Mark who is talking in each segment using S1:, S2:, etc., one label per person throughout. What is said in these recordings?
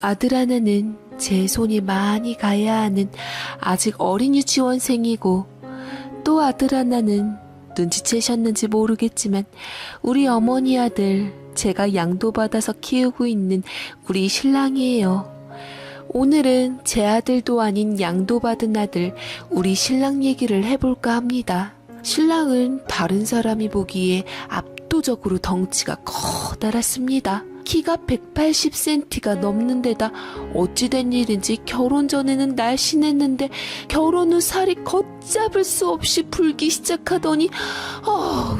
S1: 아들 하나는 제 손이 많이 가야 하는 아직 어린 유치원생이고, 또 아들 하나는 눈치채셨는지 모르겠지만 우리 어머니 아들, 제가 양도받아서 키우고 있는 우리 신랑이에요. 오늘은 제 아들도 아닌 양도받은 아들, 우리 신랑 얘기를 해볼까 합니다. 신랑은 다른 사람이 보기에 압도적으로 덩치가 커다랗습니다. 키가 180cm가 넘는 데다 어찌된 일인지 결혼 전에는 날씬했는데 결혼 후 살이 걷잡을 수 없이 불기 시작하더니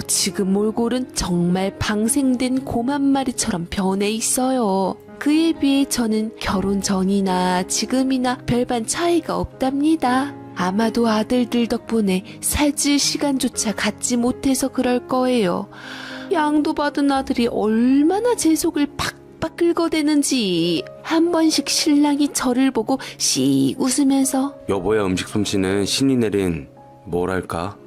S1: 지금 몰골은 정말 방생된 곰 한 마리처럼 변해 있어요. 그에 비해 저는 결혼 전이나 지금이나 별반 차이가 없답니다. 아마도 아들들 덕분에 살찔 시간조차 갖지 못해서 그럴 거예요. 양도받은 아들이 얼마나 제 속을 팍팍 긁어대는지. 한 번씩 신랑이 저를 보고 씩 웃으면서
S2: 여보의 음식 솜씨는 신이 내린 뭐랄까,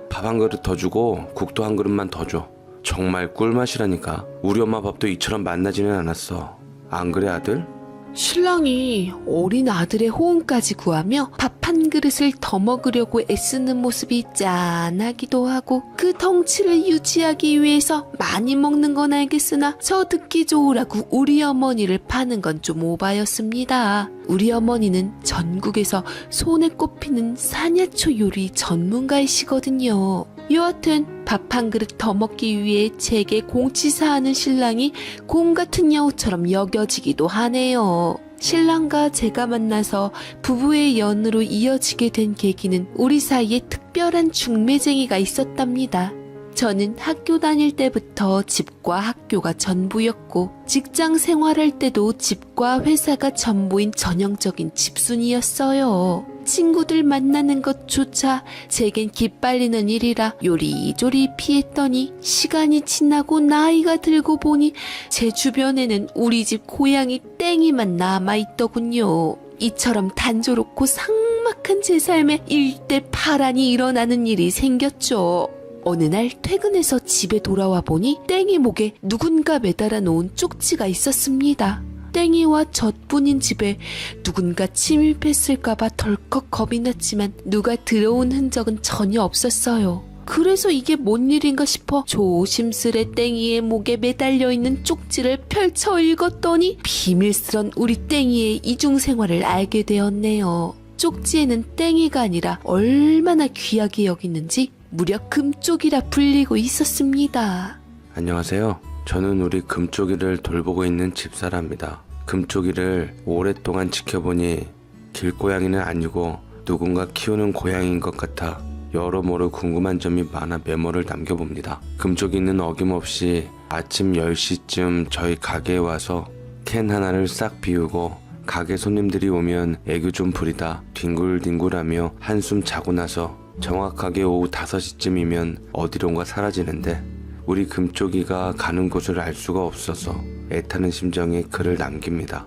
S2: 밥 한 그릇 더 주고 국도 한 그릇만 더 줘. 정말 꿀맛이라니까. 우리 엄마 밥도 이처럼 맛나지는 않았어. 안 그래 아들?
S1: 신랑이 어린 아들의 호응까지 구하며 밥 한 그릇을 더 먹으려고 애쓰는 모습이 짠하기도 하고, 그 덩치를 유지하기 위해서 많이 먹는 건 알겠으나 저 듣기 좋으라고 우리 어머니를 파는 건 좀 오바였습니다. 우리 어머니는 전국에서 손에 꼽히는 사냐초 요리 전문가이시거든요. 여하튼 밥 한 그릇 더 먹기 위해 제게 공치사하는 신랑이 곰 같은 여우처럼 여겨지기도 하네요. 신랑과 제가 만나서 부부의 연으로 이어지게 된 계기는 우리 사이에 특별한 중매쟁이가 있었답니다. 저는 학교 다닐 때부터 집과 학교가 전부였고, 직장 생활할 때도 집과 회사가 전부인 전형적인 집순이였어요. 친구들 만나는 것조차 제겐 기빨리는 일이라 요리조리 피했더니, 시간이 지나고 나이가 들고 보니 제 주변에는 우리 집 고양이 땡이만 남아있더군요. 이처럼 단조롭고 삭막한 제 삶에 일대파란이 일어나는 일이 생겼죠. 어느 날 퇴근해서 집에 돌아와 보니 땡이 목에 누군가 매달아 놓은 쪽지가 있었습니다. 땡이와 젖뿐인 집에 누군가 침입했을까봐 덜컥 겁이 났지만 누가 들어온 흔적은 전혀 없었어요. 그래서 이게 뭔 일인가 싶어 조심스레 땡이의 목에 매달려 있는 쪽지를 펼쳐 읽었더니 비밀스런 우리 땡이의 이중생활을 알게 되었네요. 쪽지에는 땡이가 아니라 얼마나 귀하게 여기는지 무려 금쪽이라 불리고 있었습니다.
S2: 안녕하세요. 저는 우리 금쪽이를 돌보고 있는 집사랍니다. 금쪽이를 오랫동안 지켜보니 길고양이는 아니고 누군가 키우는 고양이인 것 같아 여러모로 궁금한 점이 많아 메모를 남겨봅니다. 금쪽이는 어김없이 아침 10시쯤 저희 가게에 와서 캔 하나를 싹 비우고 가게 손님들이 오면 애교 좀 부리다 뒹굴뒹굴하며 한숨 자고 나서 정확하게 오후 5시쯤이면 어디론가 사라지는데, 우리 금쪽이가 가는 곳을 알 수가 없어서 애타는 심정에 글을 남깁니다.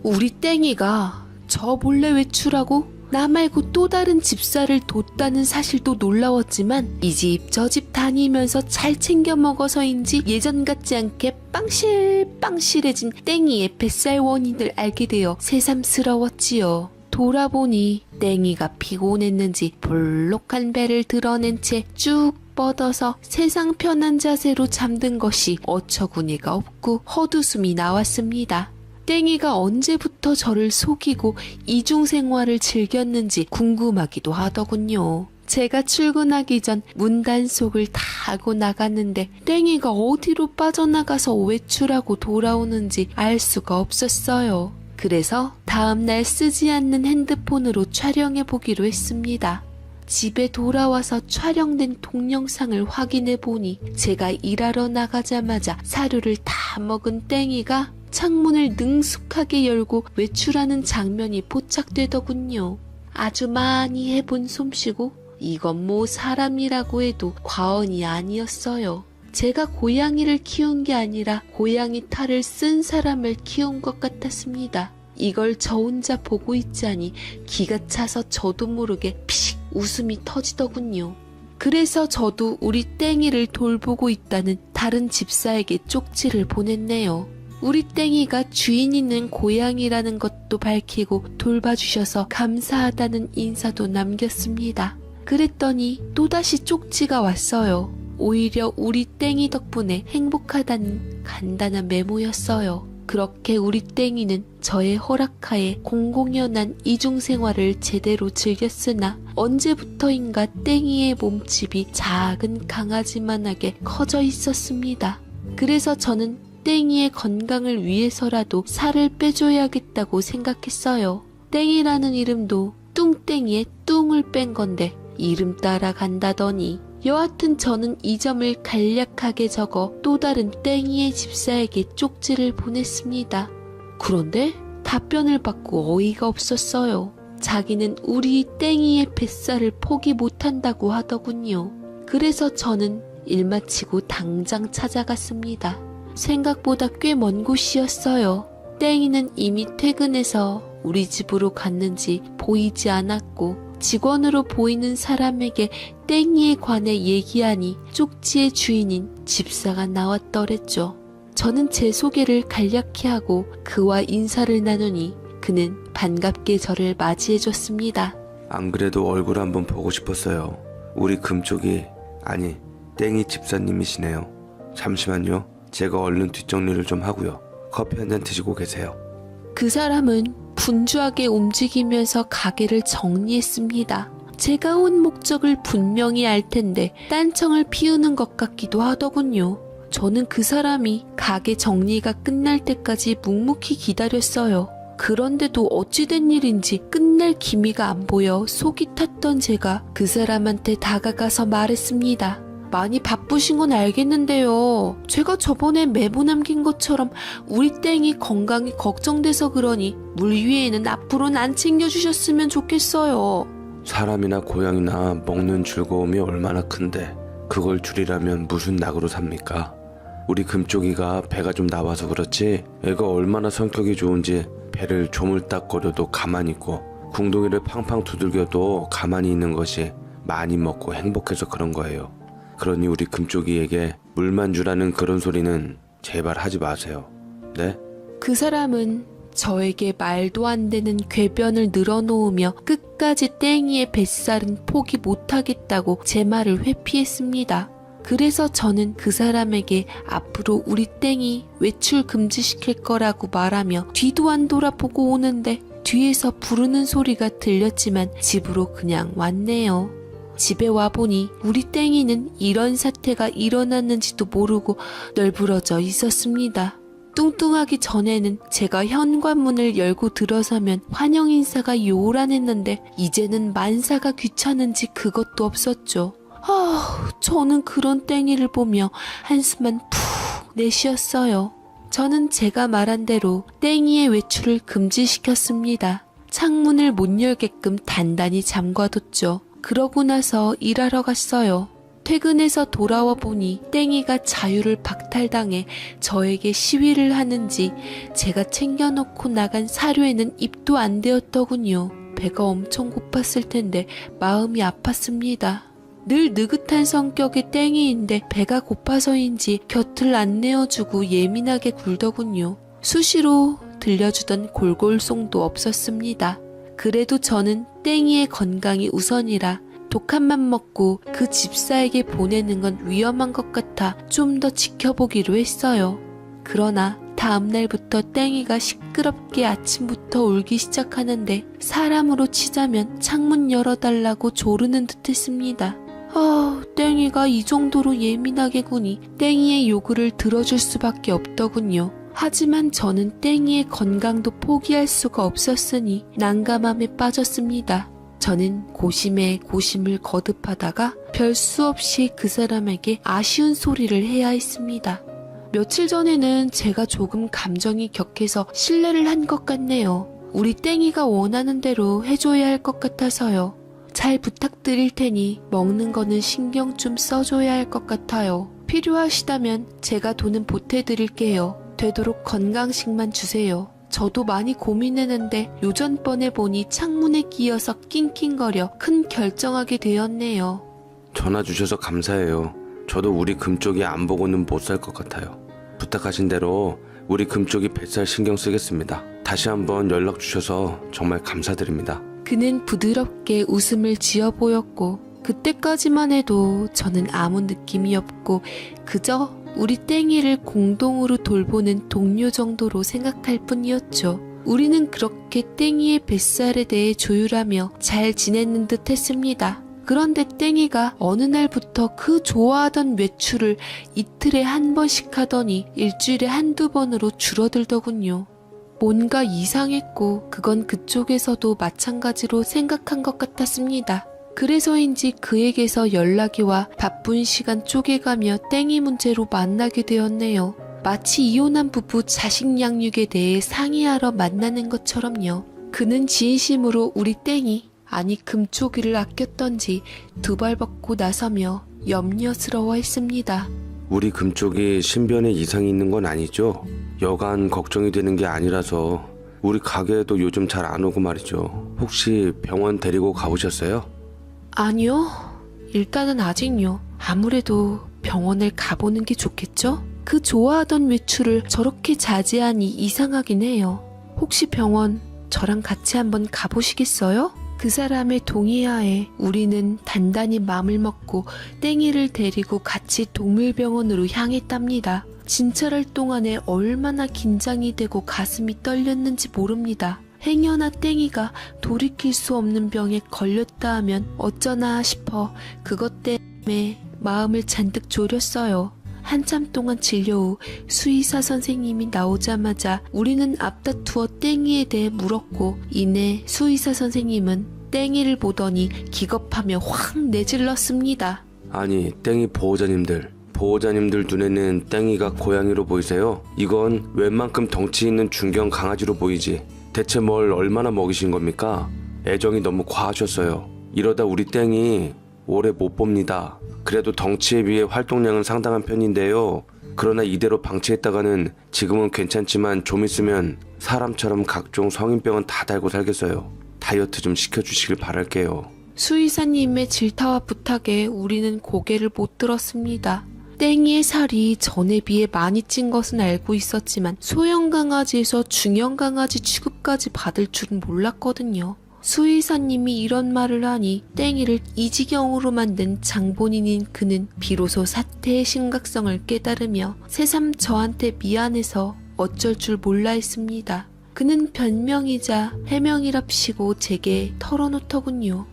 S1: 우리 땡이가 저 몰래 외출하고 나 말고 또 다른 집사를 뒀다는 사실도 놀라웠지만, 이 집 저 집 다니면서 잘 챙겨 먹어서인지 예전 같지 않게 빵실빵실해진 땡이의 뱃살 원인을 알게 되어 새삼스러웠지요. 돌아보니 땡이가 피곤했는지 볼록한 배를 드러낸 채 쭉 뻗어서 세상 편한 자세로 잠든 것이 어처구니가 없고 헛웃음이 나왔습니다. 땡이가 언제부터 저를 속이고 이중생활을 즐겼는지 궁금하기도 하더군요. 제가 출근하기 전 문단속을 다 하고 나갔는데 땡이가 어디로 빠져나가서 외출하고 돌아오는지 알 수가 없었어요. 그래서 다음날 쓰지 않는 핸드폰으로 촬영해보기로 했습니다. 집에 돌아와서 촬영된 동영상을 확인해보니 제가 일하러 나가자마자 사료를 다 먹은 땡이가 창문을 능숙하게 열고 외출하는 장면이 포착되더군요. 아주 많이 해본 솜씨고 이건 뭐 사람이라고 해도 과언이 아니었어요. 제가 고양이를 키운 게 아니라 고양이 탈을 쓴 사람을 키운 것 같았습니다. 이걸 저 혼자 보고 있자니 기가 차서 저도 모르게 피식 웃음이 터지더군요. 그래서 저도 우리 땡이를 돌보고 있다는 다른 집사에게 쪽지를 보냈네요. 우리 땡이가 주인 있는 고양이라는 것도 밝히고 돌봐주셔서 감사하다는 인사도 남겼습니다. 그랬더니 또다시 쪽지가 왔어요. 오히려 우리 땡이 덕분에 행복하다는 간단한 메모였어요. 그렇게 우리 땡이는 저의 허락하에 공공연한 이중생활을 제대로 즐겼으나 언제부터인가 땡이의 몸집이 작은 강아지만하게 커져 있었습니다. 그래서 저는 땡이의 건강을 위해서라도 살을 빼줘야겠다고 생각했어요. 땡이라는 이름도 뚱땡이의 뚱을 뺀 건데 이름 따라 간다더니 여하튼 저는 이 점을 간략하게 적어 또 다른 땡이의 집사에게 쪽지를 보냈습니다. 그런데 답변을 받고 어이가 없었어요. 자기는 우리 땡이의 뱃살을 포기 못한다고 하더군요. 그래서 저는 일 마치고 당장 찾아갔습니다. 생각보다 꽤 먼 곳이었어요. 땡이는 이미 퇴근해서 우리 집으로 갔는지 보이지 않았고 직원으로 보이는 사람에게 땡이에 관해 얘기하니 쪽지의 주인인 집사가 나왔더랬죠. 저는 제 소개를 간략히 하고 그와 인사를 나누니 그는 반갑게 저를 맞이해줬습니다.
S2: 안 그래도 얼굴 한번 보고 싶었어요. 우리 금쪽이, 아니 땡이 집사님이시네요. 잠시만요. 제가 얼른 뒷정리를 좀 하고요. 커피 한 잔 드시고 계세요.
S1: 그 사람은 분주하게 움직이면서 가게를 정리했습니다. 제가 온 목적을 분명히 알 텐데 딴청을 피우는 것 같기도 하더군요. 저는 그 사람이 가게 정리가 끝날 때까지 묵묵히 기다렸어요. 그런데도 어찌된 일인지 끝날 기미가 안 보여 속이 탔던 제가 그 사람한테 다가가서 말했습니다. 많이 바쁘신 건 알겠는데요. 제가 저번에 메모 남긴 것처럼 우리 땡이 건강이 걱정돼서 그러니 물 위에는 앞으로는 안 챙겨주셨으면 좋겠어요.
S2: 사람이나 고양이나 먹는 즐거움이 얼마나 큰데 그걸 줄이라면 무슨 낙으로 삽니까? 우리 금쪽이가 배가 좀 나와서 그렇지 애가 얼마나 성격이 좋은지 배를 조물딱거려도 가만히 있고 궁둥이를 팡팡 두들겨도 가만히 있는 것이 많이 먹고 행복해서 그런 거예요. 그러니 우리 금쪽이에게 물만 주라는 그런 소리는 제발 하지 마세요. 네?
S1: 그 사람은 저에게 말도 안 되는 궤변을 늘어놓으며 끝까지 땡이의 뱃살은 포기 못하겠다고 제 말을 회피했습니다. 그래서 저는 그 사람에게 앞으로 우리 땡이 외출 금지시킬 거라고 말하며 뒤도 안 돌아보고 오는데 뒤에서 부르는 소리가 들렸지만 집으로 그냥 왔네요. 집에 와보니 우리 땡이는 이런 사태가 일어났는지도 모르고 널브러져 있었습니다. 뚱뚱하기 전에는 제가 현관문을 열고 들어서면 환영 인사가 요란했는데 이제는 만사가 귀찮은지 그것도 없었죠. 저는 그런 땡이를 보며 한숨만 푹 내쉬었어요. 저는 제가 말한 대로 땡이의 외출을 금지시켰습니다. 창문을 못 열게끔 단단히 잠가뒀죠. 그러고 나서 일하러 갔어요. 퇴근해서 돌아와 보니 땡이가 자유를 박탈당해 저에게 시위를 하는지 제가 챙겨놓고 나간 사료에는 입도 안 대었더군요. 배가 엄청 고팠을 텐데 마음이 아팠습니다. 늘 느긋한 성격의 땡이인데 배가 고파서인지 곁을 안 내어주고 예민하게 굴더군요. 수시로 들려주던 골골송도 없었습니다. 그래도 저는 땡이의 건강이 우선이라 독한만 먹고 그 집사에게 보내는 건 위험한 것 같아 좀 더 지켜보기로 했어요. 그러나 다음날부터 땡이가 시끄럽게 아침부터 울기 시작하는데 사람으로 치자면 창문 열어달라고 조르는 듯 했습니다. 땡이가 이 정도로 예민하게 구니 땡이의 요구를 들어줄 수밖에 없더군요. 하지만 저는 땡이의 건강도 포기할 수가 없었으니 난감함에 빠졌습니다. 저는 고심에 고심을 거듭하다가 별 수 없이 그 사람에게 아쉬운 소리를 해야 했습니다. 며칠 전에는 제가 조금 감정이 격해서 실례를 한 것 같네요. 우리 땡이가 원하는 대로 해줘야 할 것 같아서요. 잘 부탁드릴 테니 먹는 거는 신경 좀 써줘야 할 것 같아요. 필요하시다면 제가 돈은 보태드릴게요. 되도록 건강식만 주세요. 저도 많이 고민했는데 요전번에 보니 창문에 끼어서 낑낑거려 큰 결정하게 되었네요.
S2: 전화 주셔서 감사해요. 저도 우리 금쪽이 안 보고는 못 살 것 같아요. 부탁하신 대로 우리 금쪽이 뱃살 신경 쓰겠습니다. 다시 한번 연락 주셔서 정말 감사드립니다.
S1: 그는 부드럽게 웃음을 지어 보였고 그때까지만 해도 저는 아무 느낌이 없고 그저 우리 땡이를 공동으로 돌보는 동료 정도로 생각할 뿐이었죠. 우리는 그렇게 땡이의 뱃살에 대해 조율하며 잘 지내는 듯 했습니다. 그런데 땡이가 어느 날부터 그 좋아하던 외출을 이틀에 한 번씩 하더니 일주일에 한두 번으로 줄어들더군요. 뭔가 이상했고 그건 그쪽에서도 마찬가지로 생각한 것 같았습니다. 그래서인지 그에게서 연락이 와 바쁜 시간 쪼개가며 땡이 문제로 만나게 되었네요. 마치 이혼한 부부 자식 양육에 대해 상의하러 만나는 것처럼요. 그는 진심으로 우리 땡이, 아니 금쪽이를 아꼈던지 두 발 벗고 나서며 염려스러워했습니다.
S2: 우리 금쪽이 신변에 이상이 있는 건 아니죠? 여간 걱정이 되는 게 아니라서 우리 가게에도 요즘 잘 안 오고 말이죠. 혹시 병원 데리고 가보셨어요?
S1: 아니요. 일단은 아직요. 아무래도 병원을 가보는 게 좋겠죠? 그 좋아하던 외출을 저렇게 자제하니 이상하긴 해요. 혹시 병원 저랑 같이 한번 가보시겠어요? 그 사람의 동의하에 우리는 단단히 마음을 먹고 땡이를 데리고 같이 동물병원으로 향했답니다. 진찰할 동안에 얼마나 긴장이 되고 가슴이 떨렸는지 모릅니다. 행여나 땡이가 돌이킬 수 없는 병에 걸렸다 하면 어쩌나 싶어 그것 때문에 마음을 잔뜩 졸였어요. 한참 동안 진료 후 수의사 선생님이 나오자마자 우리는 앞다투어 땡이에 대해 물었고 이내 수의사 선생님은 땡이를 보더니 기겁하며 확 내질렀습니다.
S2: 아니, 땡이 보호자님들 눈에는 땡이가 고양이로 보이세요? 이건 웬만큼 덩치 있는 중견 강아지로 보이지. 대체 뭘 얼마나 먹이신 겁니까? 애정이 너무 과하셨어요. 이러다 우리 땡이 오래 못 봅니다. 그래도 덩치에 비해 활동량은 상당한 편인데요. 그러나 이대로 방치했다가는 지금은 괜찮지만 좀 있으면 사람처럼 각종 성인병은 다 달고 살겠어요. 다이어트 좀 시켜주시길 바랄게요.
S1: 수의사님의 질타와 부탁에 우리는 고개를 못 들었습니다. 땡이의 살이 전에 비해 많이 찐 것은 알고 있었지만 소형 강아지에서 중형 강아지 취급까지 받을 줄은 몰랐거든요. 수의사님이 이런 말을 하니 땡이를 이 지경으로 만든 장본인인 그는 비로소 사태의 심각성을 깨달으며 새삼 저한테 미안해서 어쩔 줄 몰라 했습니다. 그는 변명이자 해명이랍시고 제게 털어놓더군요.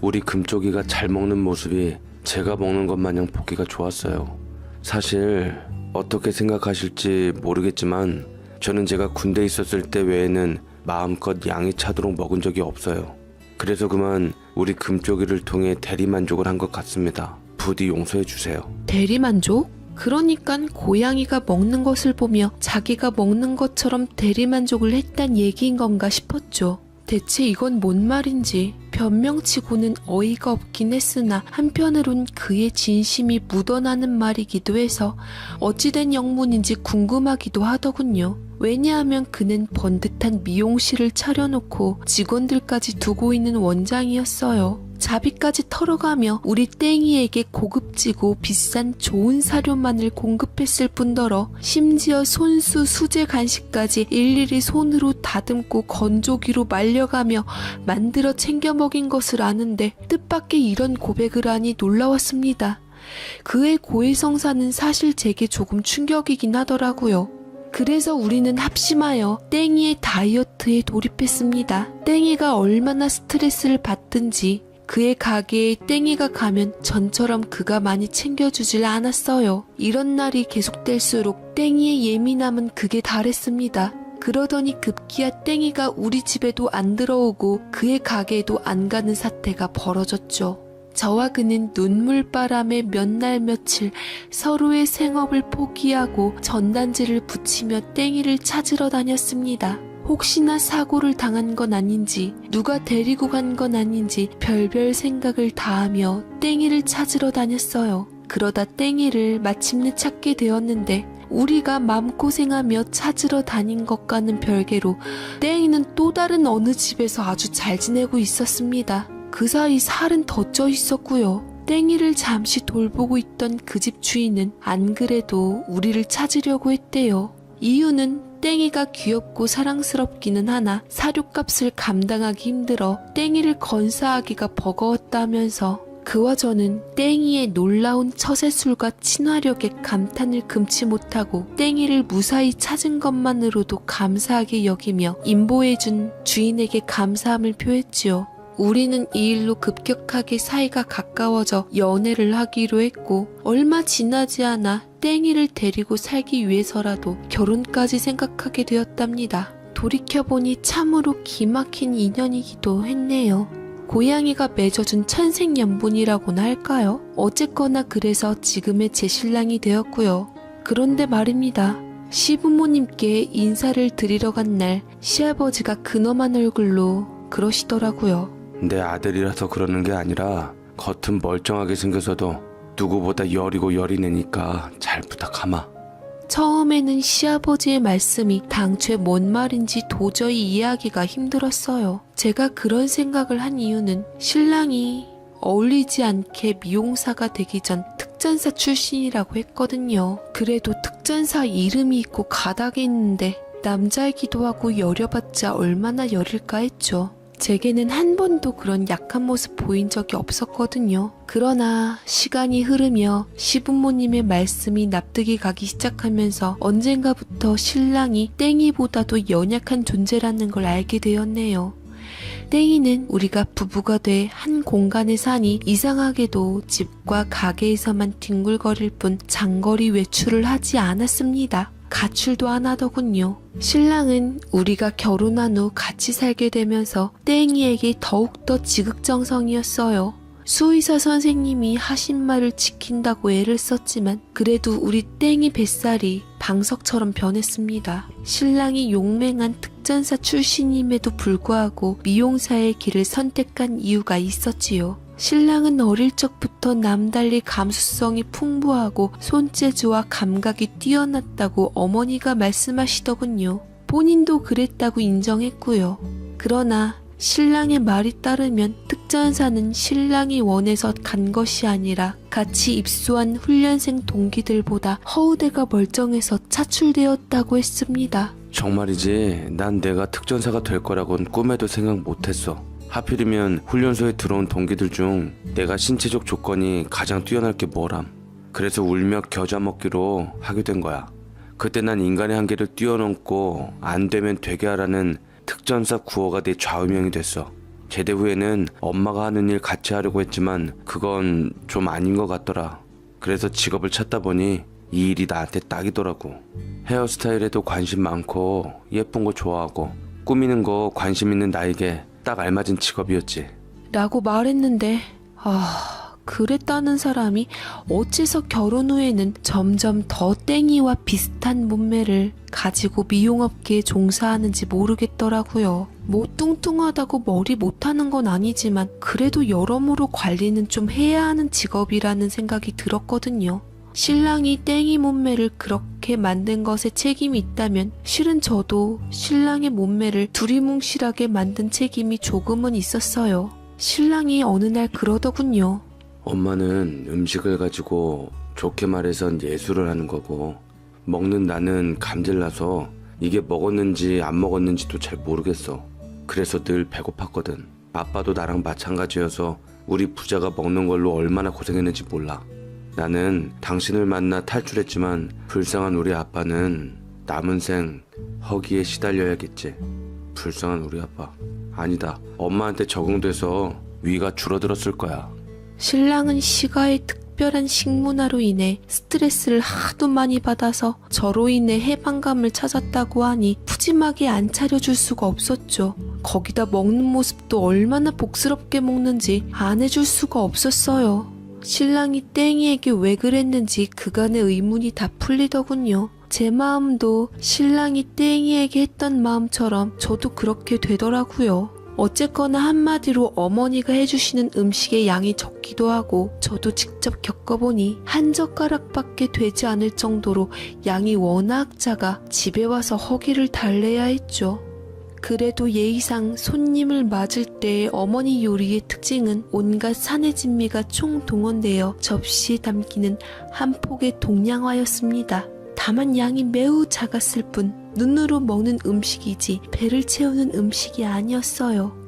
S2: 우리 금쪽이가 잘 먹는 모습이 제가 먹는 것 마냥 보기가 좋았어요. 사실 어떻게 생각하실지 모르겠지만 저는 제가 군대에 있었을 때 외에는 마음껏 양이 차도록 먹은 적이 없어요. 그래서 그만 우리 금쪽이를 통해 대리만족을 한 것 같습니다. 부디 용서해 주세요.
S1: 대리만족? 그러니깐 고양이가 먹는 것을 보며 자기가 먹는 것처럼 대리만족을 했단 얘기인 건가 싶었죠. 대체 이건 뭔 말인지 변명치고는 어이가 없긴 했으나 한편으론 그의 진심이 묻어나는 말이기도 해서 어찌된 영문인지 궁금하기도 하더군요. 왜냐하면 그는 번듯한 미용실을 차려놓고 직원들까지 두고 있는 원장이었어요. 자비까지 털어가며 우리 땡이에게 고급지고 비싼 좋은 사료만을 공급했을 뿐더러 심지어 손수 수제 간식까지 일일이 손으로 다듬고 건조기로 말려가며 만들어 챙겨 먹인 것을 아는데 뜻밖의 이런 고백을 하니 놀라웠습니다. 그의 고해성사는 사실 제게 조금 충격이긴 하더라고요. 그래서 우리는 합심하여 땡이의 다이어트에 돌입했습니다. 땡이가 얼마나 스트레스를 받든지 그의 가게에 땡이가 가면 전처럼 그가 많이 챙겨주질 않았어요. 이런 날이 계속될수록 땡이의 예민함은 극에 달했습니다. 그러더니 급기야 땡이가 우리 집에도 안 들어오고 그의 가게에도 안 가는 사태가 벌어졌죠. 저와 그는 눈물바람에 몇 날 며칠 서로의 생업을 포기하고 전단지를 붙이며 땡이를 찾으러 다녔습니다. 혹시나 사고를 당한 건 아닌지 누가 데리고 간 건 아닌지 별별 생각을 다하며 땡이를 찾으러 다녔어요. 그러다 땡이를 마침내 찾게 되었는데 우리가 마음고생하며 찾으러 다닌 것과는 별개로 땡이는 또 다른 어느 집에서 아주 잘 지내고 있었습니다. 그 사이 살은 더 쪄 있었고요. 땡이를 잠시 돌보고 있던 그 집 주인은 안 그래도 우리를 찾으려고 했대요. 이유는 땡이가 귀엽고 사랑스럽기는 하나 사료값을 감당하기 힘들어 땡이를 건사하기가 버거웠다면서 그와 저는 땡이의 놀라운 처세술과 친화력에 감탄을 금치 못하고 땡이를 무사히 찾은 것만으로도 감사하게 여기며 인보해준 주인에게 감사함을 표했지요. 우리는 이 일로 급격하게 사이가 가까워져 연애를 하기로 했고 얼마 지나지 않아 땡이를 데리고 살기 위해서라도 결혼까지 생각하게 되었답니다. 돌이켜보니 참으로 기막힌 인연이기도 했네요. 고양이가 맺어준 천생연분이라고나 할까요? 어쨌거나 그래서 지금의 제 신랑이 되었고요. 그런데 말입니다. 시부모님께 인사를 드리러 간 날 시아버지가 근엄한 얼굴로 그러시더라고요.
S2: 내 아들이라서 그러는 게 아니라 겉은 멀쩡하게 생겨서도 누구보다 여리고 여리내니까 잘 부탁하마.
S1: 처음에는 시아버지의 말씀이 당최 뭔 말인지 도저히 이해하기가 힘들었어요. 제가 그런 생각을 한 이유는 신랑이 어울리지 않게 미용사가 되기 전 특전사 출신이라고 했거든요. 그래도 특전사 이름이 있고 가닥이 있는데 남자이기도 하고 여려봤자 얼마나 여릴까 했죠. 제게는 한 번도 그런 약한 모습 보인 적이 없었거든요. 그러나 시간이 흐르며 시부모님의 말씀이 납득이 가기 시작하면서 언젠가부터 신랑이 땡이보다도 연약한 존재라는 걸 알게 되었네요. 땡이는 우리가 부부가 돼 한 공간에 사니 이상하게도 집과 가게에서만 뒹굴거릴 뿐 장거리 외출을 하지 않았습니다. 가출도 안 하더군요. 신랑은 우리가 결혼한 후 같이 살게 되면서 땡이에게 더욱더 지극정성이었어요. 수의사 선생님이 하신 말을 지킨다고 애를 썼지만 그래도 우리 땡이 뱃살이 방석처럼 변했습니다. 신랑이 용맹한 특전사 출신임에도 불구하고 미용사의 길을 선택한 이유가 있었지요. 신랑은 어릴 적부터 남달리 감수성이 풍부하고 손재주와 감각이 뛰어났다고 어머니가 말씀하시더군요. 본인도 그랬다고 인정했고요. 그러나 신랑의 말이 따르면 특전사는 신랑이 원해서 간 것이 아니라 같이 입소한 훈련생 동기들보다 허우대가 멀쩡해서 차출되었다고 했습니다.
S2: 정말이지 난 내가 특전사가 될 거라고는 꿈에도 생각 못했어. 하필이면 훈련소에 들어온 동기들 중 내가 신체적 조건이 가장 뛰어날 게 뭐람. 그래서 울며 겨자 먹기로 하게 된 거야. 그때 난 인간의 한계를 뛰어넘고 안 되면 되게 하라는 특전사 구호가 내 좌우명이 됐어. 제대 후에는 엄마가 하는 일 같이 하려고 했지만 그건 좀 아닌 것 같더라. 그래서 직업을 찾다 보니 이 일이 나한테 딱이더라고. 헤어스타일에도 관심 많고 예쁜 거 좋아하고 꾸미는 거 관심 있는 나에게 딱 알맞은 직업이었지.
S1: 라고 말했는데 그랬다는 사람이 어째서 결혼 후에는 점점 더 땡이와 비슷한 몸매를 가지고 미용업계에 종사하는지 모르겠더라고요. 뭐 뚱뚱하다고 머리 못하는 건 아니지만 그래도 여러모로 관리는 좀 해야 하는 직업이라는 생각이 들었거든요. 신랑이 땡이 몸매를 그렇게 만든 것에 책임이 있다면 실은 저도 신랑의 몸매를 두리뭉실하게 만든 책임이 조금은 있었어요. 신랑이 어느 날 그러더군요.
S2: 엄마는 음식을 가지고 좋게 말해선 예술을 하는 거고 먹는 나는 감질나서 이게 먹었는지 안 먹었는지도 잘 모르겠어. 그래서 늘 배고팠거든. 아빠도 나랑 마찬가지여서 우리 부자가 먹는 걸로 얼마나 고생했는지 몰라. 나는 당신을 만나 탈출했지만 불쌍한 우리 아빠는 남은 생 허기에 시달려야겠지. 불쌍한 우리 아빠. 아니다. 엄마한테 적응돼서 위가 줄어들었을 거야.
S1: 신랑은 시가의 특별한 식문화로 인해 스트레스를 하도 많이 받아서 저로 인해 해방감을 찾았다고 하니 푸짐하게 안 차려줄 수가 없었죠. 거기다 먹는 모습도 얼마나 복스럽게 먹는지 안 해줄 수가 없었어요. 신랑이 땡이에게 왜 그랬는지 그간의 의문이 다 풀리더군요. 제 마음도 신랑이 땡이에게 했던 마음처럼 저도 그렇게 되더라고요. 어쨌거나 한마디로 어머니가 해주시는 음식의 양이 적기도 하고 저도 직접 겪어보니 한 젓가락밖에 되지 않을 정도로 양이 워낙 작아 집에 와서 허기를 달래야 했죠. 그래도 예의상 손님을 맞을 때의 어머니 요리의 특징은 온갖 사내 진미가 총동원되어 접시에 담기는 한 폭의 동양화였습니다. 다만 양이 매우 작았을 뿐 눈으로 먹는 음식이지 배를 채우는 음식이 아니었어요.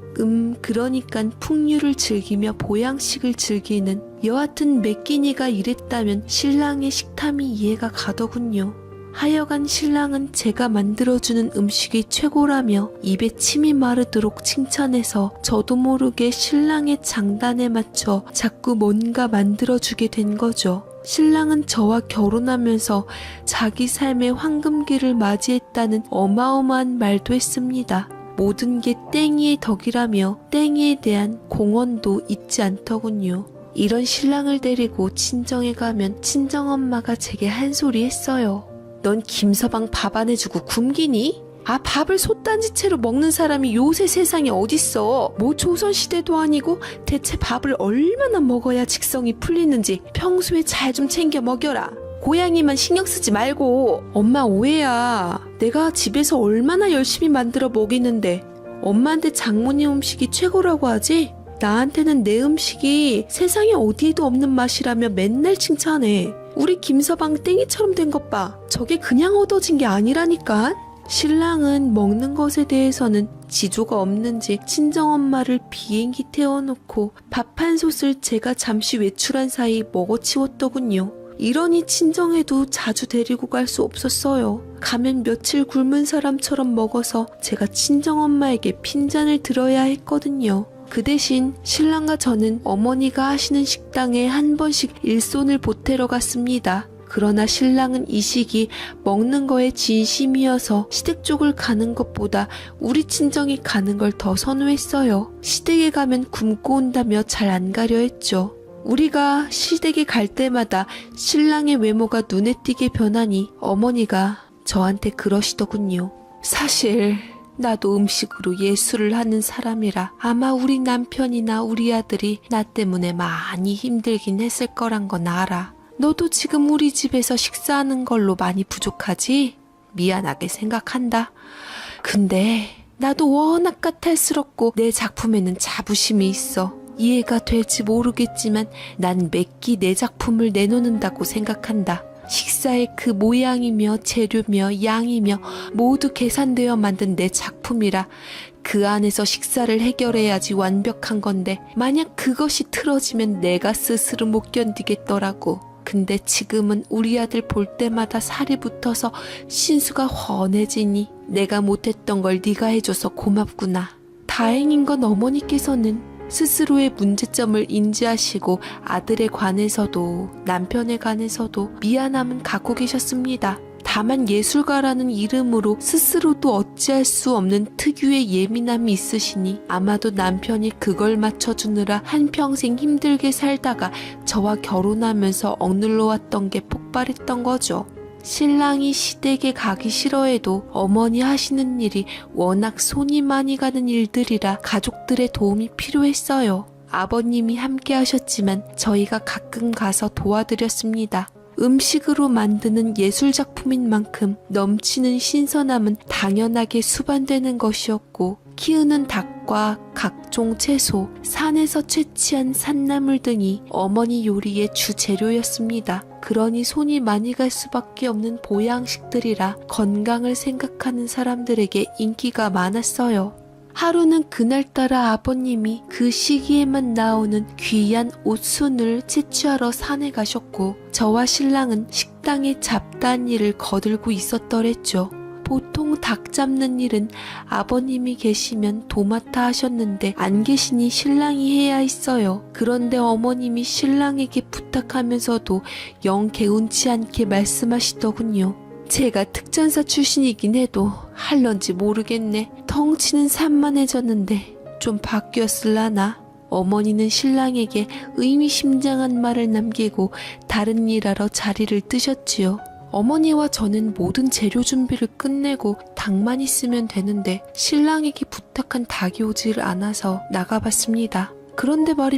S1: 그러니깐 풍류를 즐기며 보양식을 즐기는, 여하튼 맥기니가 이랬다면 신랑의 식탐이 이해가 가더군요. 하여간 신랑은 제가 만들어주는 음식이 최고라며 입에 침이 마르도록 칭찬해서 저도 모르게 신랑의 장단에 맞춰 자꾸 뭔가 만들어주게 된 거죠. 신랑은 저와 결혼하면서 자기 삶의 황금기를 맞이했다는 어마어마한 말도 했습니다. 모든 게 땡이의 덕이라며 땡이에 대한 공헌도 잊지 않더군요. 이런 신랑을 데리고 친정에 가면 친정엄마가 제게 한 소리 했어요. 넌 김서방 밥 안 해주고 굶기니? 아, 밥을 솥단지채로 먹는 사람이 요새 세상에 어딨어. 뭐 조선시대도 아니고 대체 밥을 얼마나 먹어야 직성이 풀리는지 평소에 잘 좀 챙겨 먹여라. 고양이만 신경 쓰지 말고. 엄마 오해야. 내가 집에서 얼마나 열심히 만들어 먹이는데 엄마한테 장모님 음식이 최고라고 하지? 나한테는 내 음식이 세상에 어디에도 없는 맛이라며 맨날 칭찬해. 우리 김서방 땡이처럼 된 것 봐. 저게 그냥 얻어진 게 아니라니까. 신랑은 먹는 것에 대해서는 지조가 없는지 친정엄마를 비행기 태워놓고 밥 한 솥을 제가 잠시 외출한 사이 먹어치웠더군요. 이러니 친정에도 자주 데리고 갈 수 없었어요. 가면 며칠 굶은 사람처럼 먹어서 제가 친정엄마에게 핀잔을 들어야 했거든요. 그 대신 신랑과 저는 어머니가 하시는 식당에 한 번씩 일손을 보태러 갔습니다. 그러나 신랑은 이 시기 먹는 거에 진심이어서 시댁 쪽을 가는 것보다 우리 친정에 가는 걸 더 선호했어요. 시댁에 가면 굶고 온다며 잘 안 가려 했죠. 우리가 시댁에 갈 때마다 신랑의 외모가 눈에 띄게 변하니 어머니가 저한테 그러시더군요. 사실 나도 음식으로 예술을 하는 사람이라 아마 우리 남편이나 우리 아들이 나 때문에 많이 힘들긴 했을 거란 건 알아. 너도 지금 우리 집에서 식사하는 걸로 많이 부족하지? 미안하게 생각한다. 근데 나도 워낙 까탈스럽고 내 작품에는 자부심이 있어. 이해가 될지 모르겠지만 난 매끼 내 작품을 내놓는다고 생각한다. 식사의 그 모양이며 재료며 양이며 모두 계산되어 만든 내 작품이라 그 안에서 식사를 해결해야지 완벽한 건데 만약 그것이 틀어지면 내가 스스로 못 견디겠더라고. 근데 지금은 우리 아들 볼 때마다 살이 붙어서 신수가 훤해지니 내가 못했던 걸 네가 해줘서 고맙구나. 다행인 건 어머니께서는 스스로의 문제점을 인지하시고 아들에 관해서도 남편에 관해서도 미안함은 갖고 계셨습니다. 다만 예술가라는 이름으로 스스로도 어찌할 수 없는 특유의 예민함이 있으시니 아마도 남편이 그걸 맞춰주느라 한평생 힘들게 살다가 저와 결혼하면서 억눌러 왔던 게 폭발했던 거죠. 신랑이 시댁에 가기 싫어해도 어머니 하시는 일이 워낙 손이 많이 가는 일들이라 가족들의 도움이 필요했어요. 아버님이 함께 하셨지만 저희가 가끔 가서 도와드렸습니다. 음식으로 만드는 예술작품인 만큼 넘치는 신선함은 당연하게 수반되는 것이었고 키우는 닭과 각종 채소, 산에서 채취한 산나물 등이 어머니 요리의 주재료였습니다. 그러니 손이 많이 갈 수밖에 없는 보양식들이라 건강을 생각하는 사람들에게 인기가 많았어요. 하루는 그날따라 아버님이 그 시기에만 나오는 귀한 옷순을 채취하러 산에 가셨고 저와 신랑은 식당의 잡다한 일을 거들고 있었더랬죠. 보통 닭 잡는 일은 아버님이 계시면 도맡아 하셨는데 안 계시니 신랑이 해야 했어요. 그런데 어머님이 신랑에게 부탁하면서도 영 개운치 않게 말씀하시더군요. 제가 특전사 출신이긴 해도 할런지 모르겠네. 덩치는 산만해졌는데 좀 바뀌었을라나? 어머니는 신랑에게 의미심장한 말을 남기고 다른 일하러 자리를 뜨셨지요. 어머니와 저는 모든 재료 준비를 끝내고 닭만 있으면 되는데 신랑에게 부탁한 닭이 오질 않아서 나가봤습니다. 그런데 말입니다.